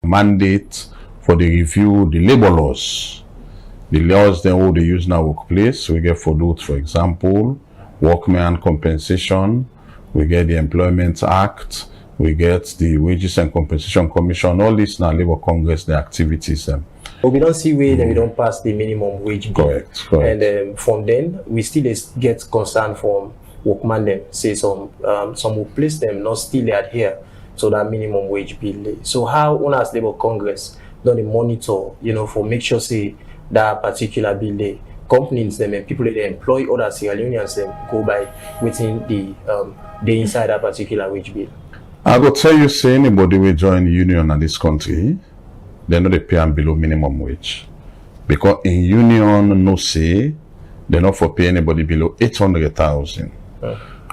mandate for the review the labor laws. The laws then what they use now workplace. We get FODUT, for example, workman compensation. We get the Employment Act. We get the Wages and Compensation Commission. All this now Labour Congress, the activities. But we don't see where then we don't pass the minimum wage bill. Correct. And from then we still get concern from workman them. Say some workplace them not still adhere to that minimum wage bill. So how on as Labour Congress don't monitor, for make sure say that particular bill day companies them and people that they employ other Sierra Leoneans them go by within the inside that particular wage bill. I go tell you, say anybody will join the union in this country, they know they pay them below minimum wage. Because in union, no say, they not for pay anybody below 800,000.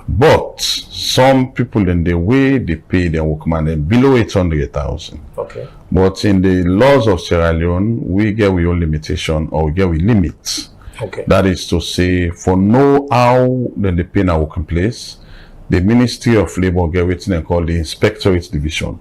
But some people in the way they pay their workman then below 800,000. Okay. But in the laws of Sierra Leone, we get we own limitation or we get we limit. Okay. That is to say, for know how then they pay in our working place, the Ministry of Labour get what they call the Inspectorate Division.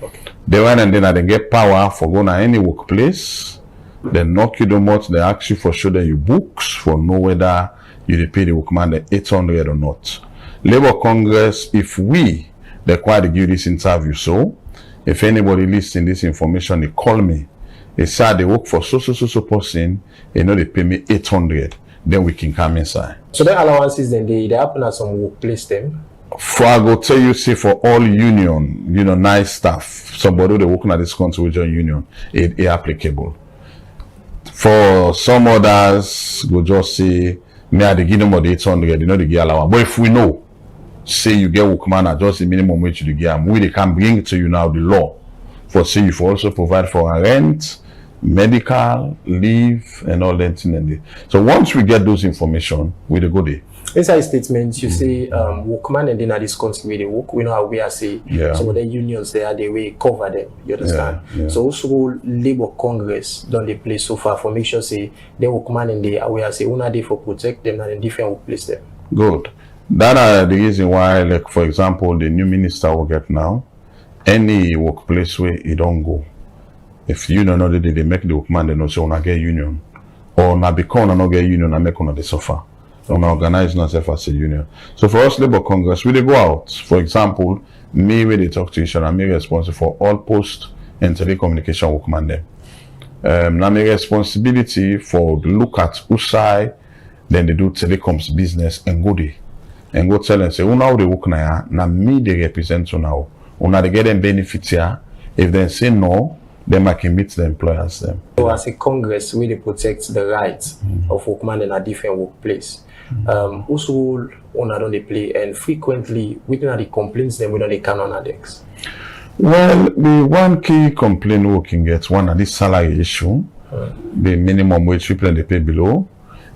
Okay. They went and then they get power for going to any workplace. They knock you down much. They ask you for show them your books for know whether you pay the workman the 800 or not. Labour Congress, if we require to give this interview, so if anybody listening this information, they call me. They say they work for so person, they know they pay me 800. Then we can come inside. So the allowances then they happen at some workplace then? For I go tell you, say for all union, nice staff, somebody they working at this country with your union, it applicable. For some others, go just say, me I they give them the 800, they give allowance. But if we know, say you get workman at just the minimum wage you give them, they can bring to you now the law. For say you also provide for a rent, medical, leave, and all that thing. So once we get those information, we go there. Inside statements, you say workman and then at this country where they work, we know how we are say some of the unions there they way cover them. You understand? Yeah. So also Labour Congress don't they play so far for make sure say the workman and they aware say una they for protect them and in different workplace them. Good. That are the reason why, like for example, the new minister will get now, any workplace where he don't go. If you don't know that they make the workman, they know say una get union. Or na become una not get union and make una they suffer. Una organize ourselves as a union. So for us Labour Congress, we they go out. For example, me when they talk to each other, I'm responsible for all post and telecommunication workman them. Now my responsibility for look at whose side, then they do telecoms business and go there. And go tell them say, una how they work na me they represent you now. Una they get them benefits here. If they say no, then I can meet the employers them. So as a Congress, we they protect the rights of workmen in a different workplace. Also, una don't they play and frequently within the complaints them we don't they can on adex. Well, the one key complaint we can get one of this salary issue, the minimum wage people they pay below,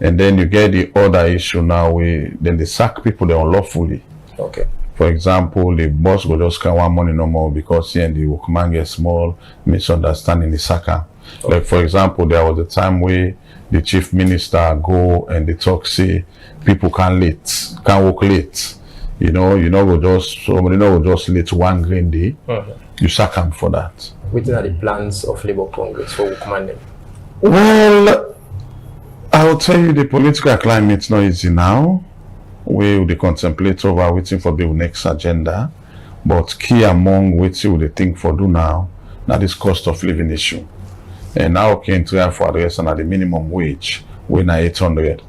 and then you get the other issue now where then they sack people they unlawfully. Okay. For example, the boss will just can't want money no more because he and the workman get small misunderstanding the sacker. Okay. Like for example, there was a time where the chief minister go and they talk say people can't work late. Go just somebody go just late one green day. You sack them for that. What are the plans of Labour Congress for workmen? Well, I will tell you the political climate is not easy now. We will contemplate over waiting for the next agenda. But key among waiting we think for do now, this cost of living issue. And now can try for address under the minimum wage, when 800.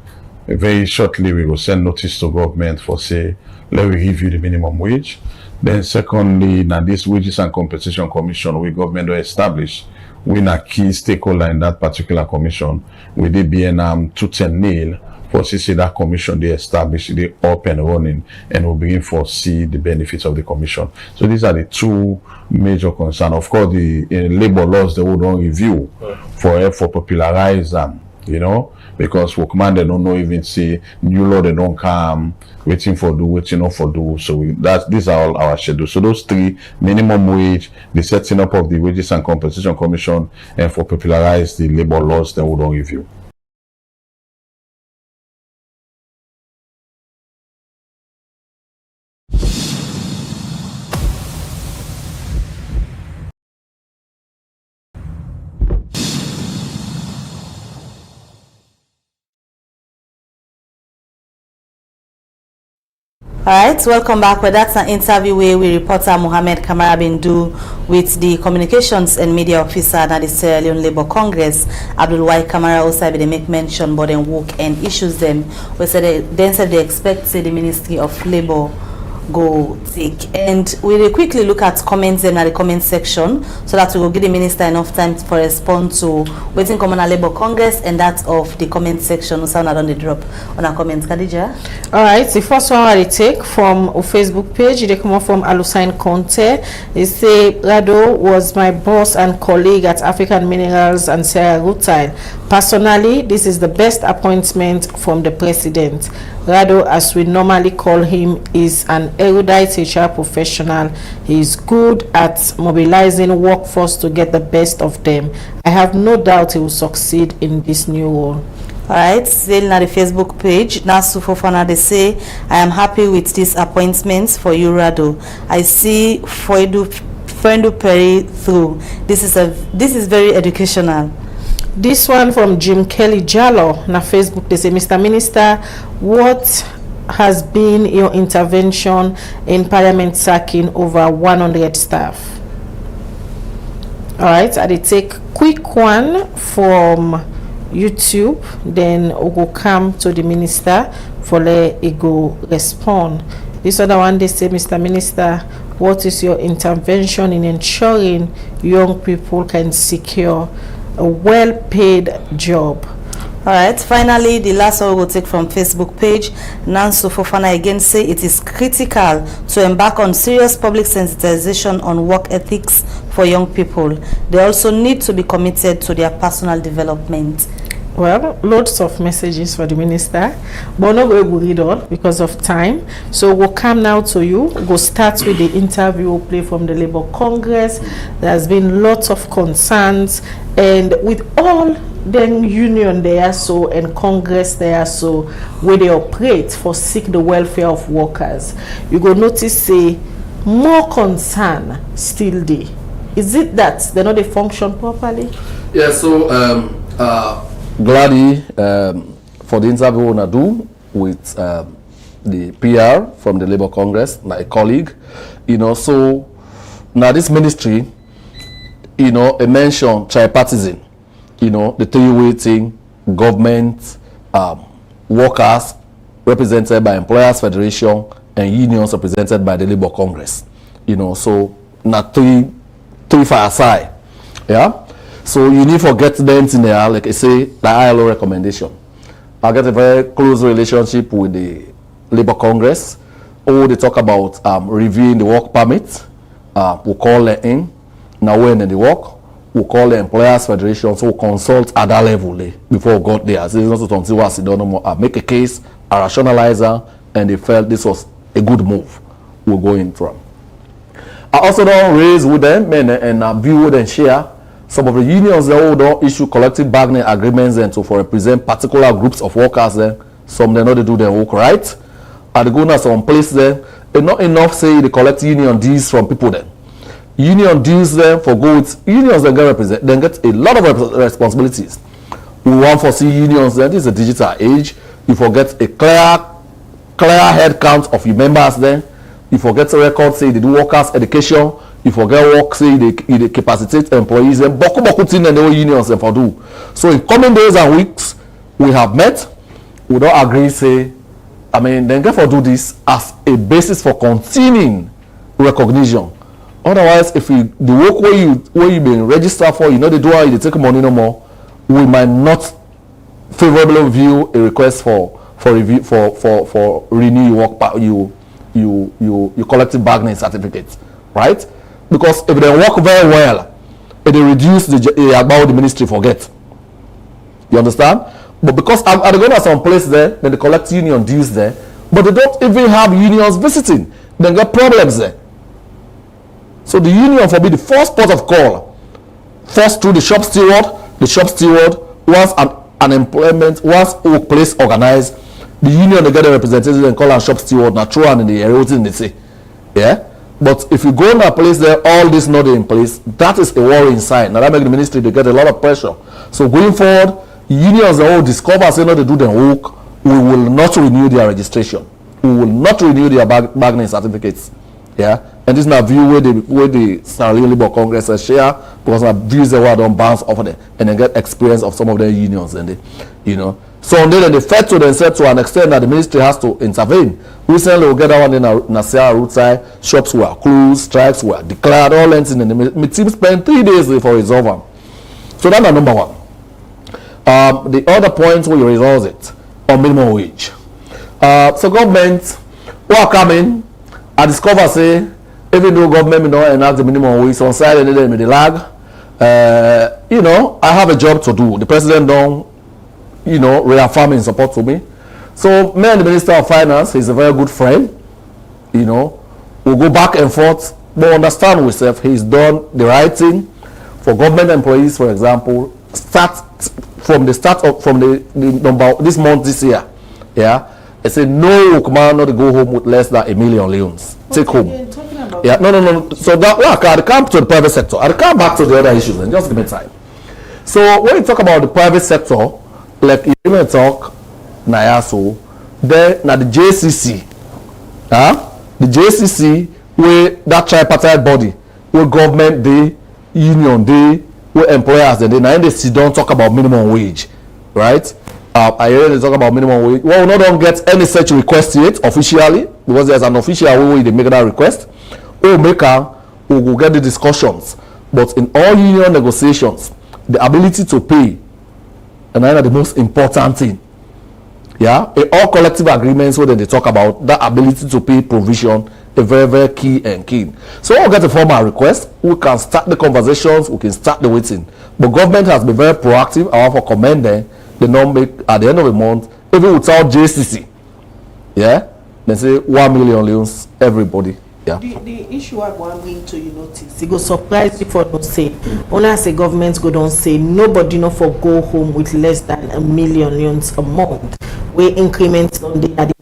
Very shortly we will send notice to government for say, let me give you the minimum wage. Then secondly, now this Wages and Compensation Commission we government will establish. We a key stakeholder in that particular commission. We did BNM tooth and nail for see that commission they establish, they up and running, and we'll begin to see the benefits of the commission. So these are the two major concerns. Of course, the labor laws they would not review for popularize them, because workman they don't know even see new law they don't come waiting for do, waiting not for do. So these are all our schedules. So those three: minimum wage, the setting up of the Wages and Compensation Commission, and for popularize the labor laws they would not review. Alright, welcome back. Well, that's an interview where we reporter Mohammed Kamara bin do with the communications and media officer at the Sierra Leone Labour Congress. Abdul Wai Kamara also they make mention about them work and issues them. We said they expect say the Ministry of Labour go take, and we will quickly look at comments in the comment section so that we will give the minister enough time for respond to waiting Communal Labour Congress and that of the comment section. So on the drop on our comments, Khadija. All right, the first one I take from a Facebook page, they come up from Alusain Conte. They say Rado was my boss and colleague at African Minerals and Sierra Rutile. Personally, this is the best appointment from the president. Rado, as we normally call him, is an erudite HR professional. He is good at mobilizing workforce to get the best of them. I have no doubt he will succeed in this new role. Alright, still on the Facebook page, Nasu Fofana, they say, I am happy with this appointment for you, Rado. I see Frendu Perry through. This is very educational. This one from Jim Kelly Jallo na Facebook, they say, Mr. Minister, what has been your intervention in Parliament sacking over 100 staff? All right, I did take quick one from YouTube, then we go come to the minister for let it go respond. This other one, they say, Mr. Minister, what is your intervention in ensuring young people can secure a well-paid job? All right, finally, the last one we'll take from Facebook page. Nancy Fofana again say it is critical to embark on serious public sensitization on work ethics for young people. They also need to be committed to their personal development. Well, loads of messages for the minister, but no way we'll read all because of time. So we'll come now to you. We'll start with the interview we'll play from the Labour Congress. There's been lots of concerns, and with all the union there so and Congress there so where they operate for seek the welfare of workers, you go notice say more concern still there. Is it that they know they function properly? Yeah, so Gladly for the interview we want to do with the PR from the Labour Congress, my colleague, so now this ministry, it mentioned tripartisan, the three-way thing, government, workers represented by Employers Federation and unions represented by the Labour Congress, so not three fireside, yeah. So you need to get them in there, like I say, the ILO recommendation. I get a very close relationship with the Labour Congress. Or they talk about reviewing the work permit. We call them in. Now when they work, we call the Employers Federation. So we consult at that level before we got there. So it's not something we sit down no more. Make a case, a rationalizer, and they felt this was a good move. We're going from. I also don't raise with them and view and share. Some of the unions don't issue collective bargaining agreements and to represent particular groups of workers. Some they know they do their work right. And they go now some place there. It's not enough say the collective union deals from people then. Union deals them for goods. Unions then get a lot of responsibilities. We want to see unions then. This is a digital age. You forget a clear head count of your members then. You forget to record say they do workers education. You forget work, say they capacitate employees and boku thing and the unions and for do. So in coming days and weeks, we have met. We don't agree, say, then get for do this as a basis for continuing recognition. Otherwise, if the work where you been registered for, they do it, they take money no more, we might not favorably view a request for review for renew your work your collective bargaining certificate, right? Because if they work very well, it will reduce about the ministry forget. You understand? But because I'm going to some place there, then the collective union deals there, but they don't even have unions visiting. They got problems there. So the union for be the first port of call. First through the shop steward, once an employment, once workplace organized, the union they get a representative and call and shop steward, not true and in the everything they say. Yeah? But if you go in a place there, all this not in place, that is a worrying sign. Now that makes the ministry they get a lot of pressure. So going forward, unions that will discover say no they do their work, we will not renew their registration. we will not renew their bargaining certificates. Yeah, and this is a view where the Sierra Leone Labour Congress share, because our views that don't bounce off of them and then get experience of some of their unions and So then they fed to themselves to an extent that the ministry has to intervene. Recently, we get that one in Nasir roadside, shops were closed, strikes were declared, all ends in the team spent 3 days for resolve. So that's number one. The other point we resolve it on minimum wage. So government who are coming, I discover say even though government may not enact the minimum wage, on side and then the lag. I have a job to do. The president don't reaffirming support to me. So me and the Minister of Finance, he's a very good friend. We'll go back and forth, but understand ourselves. He's done the right thing for government employees, for example. From the number this month this year. Yeah, they say no workman not to go home with less than 1 million leons. Take home. Yeah, no. So that I come to the private sector. I come back to the other issues and just give me time. So when you talk about the private sector, like you even talk so there now the JCC, the JCC where that tripartite body where government day, union day, where employers they now they sit down talk about minimum wage, right? I hear they talk about minimum wage. Well, we don't get any such request yet officially because there's an official way they make that request. We will get the discussions, but in all union negotiations, the ability to pay. And that's the most important thing. Yeah, in all collective agreements where they talk about that ability to pay provision, a very, very key and keen. So we'll get a formal request. We can start the conversations. We can start the waiting. But government has been very proactive. I want to commend them. They don't make at the end of the month, even without JCC. Yeah, they say 1 million leons everybody. Yeah. The issue I want me to notice, it go surprise you for not say. Only as a government go don't say nobody no for go home with less than 1 million leons a month. We increments on the minimum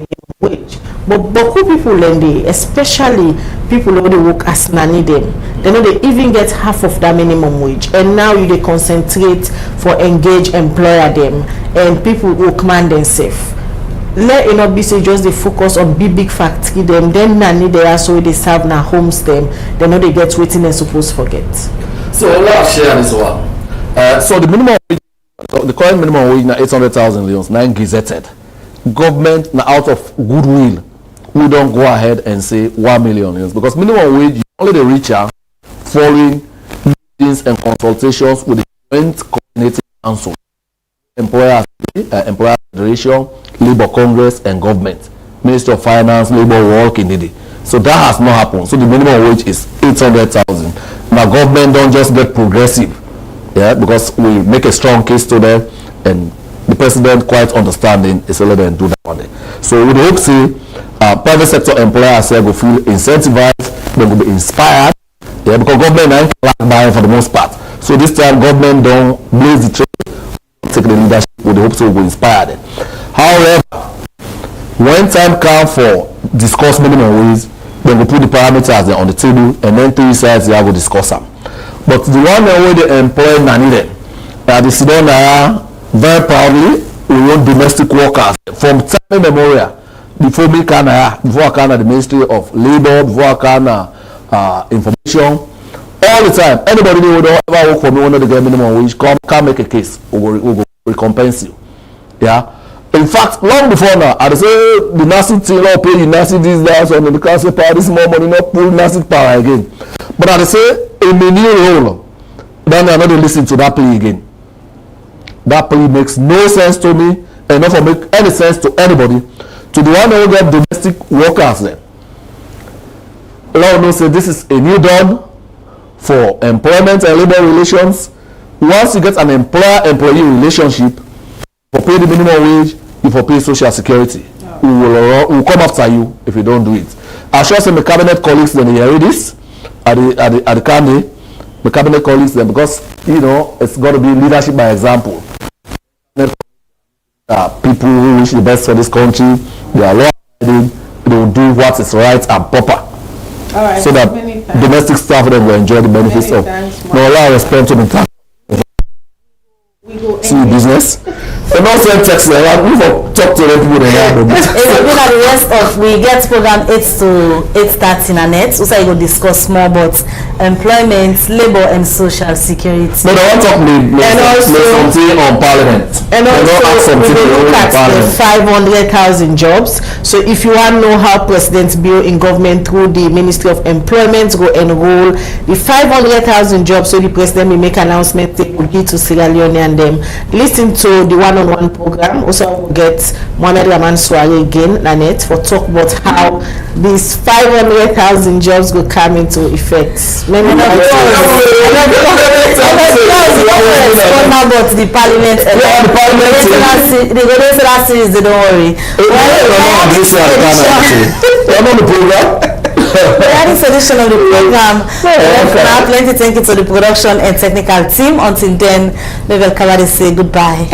wage. But who people and they, especially people who they work as nanny them, they know they even get half of that minimum wage. And now you they concentrate for engage employer them and people who command themselves. Let it not be say just they focus on big factory them, then nanny they are so they serve now homes them, they know they get waiting and supposed forget. So let's share this one. So the minimum wage, the current minimum wage now 800,000 leons, 9 gazetted. Government now out of goodwill, we don't go ahead and say 1 million leons because minimum wage only the richer following meetings and consultations with the joint coordinating council, employer federation, Labour Congress and government, Ministry of Finance, Labour Work in the. So that has not happened. So the minimum wage is 800,000. Now government don't just get progressive, yeah, because we make a strong case to them, and the president quite understanding is let them do that one day. So we hope see private sector employers will feel incentivized, they will be inspired, yeah, because government ain't buying for the most part. So this time government don't blaze the trail, take the leadership. We hope so will inspire them. However, when time comes for discuss minimum wage, they will put the parameters there on the table, and then 3 sides they will discuss them. But the one where they employ nanny them, they sit down there very proudly. We want domestic workers from time immemorial. Before I can the Ministry of Labour, before I can information, all the time. Anybody who don't ever work for me under the minimum wage, come make a case. We will recompense you. Yeah. In fact, long before now, I say the NASID thing, not pay the NASID this, that, and the council power, this more money, not pull NASID power again. But I say in the new role, then they are not listen to that plea again. That plea makes no sense to me, and not make any sense to anybody. To the one who get domestic workers then. Lord knows say this is a new dawn for employment and labor relations. Once you get an employer-employee relationship, for pay the minimum wage, you for pay social security. We will come after you if you don't do it. I sure say my cabinet colleagues then they hear this at the county. My cabinet colleagues then, because it's got to be leadership by example. People who wish the best for this country, they are law-abiding, they will do what is right and proper. All right, so that domestic staff then will enjoy the benefits of. No, allow respect to the time. We go see business. And also text them. We for talk to the people they have. It will be like the rest of we get program 8 to 8:30 in a net. Also, I will discuss more about employment, labor, and social security. But I want to talk something on Parliament. And also, we will look at the 500,000 jobs. So if you want to know how President Bill in government through the Ministry of Employment go enroll the 500,000 jobs, so the President will make announcement they will give to Sierra Leone and them. Listen to the one-on-one program. Also, we'll get Mohamed Rahman Swari again, Nanette, for talk about how these 500,000 jobs will come into effect. Many about the Parliament and the National series, they don't worry. This edition of the program, plenty thank you to the production and technical team. Until then, we will cover this. Say goodbye.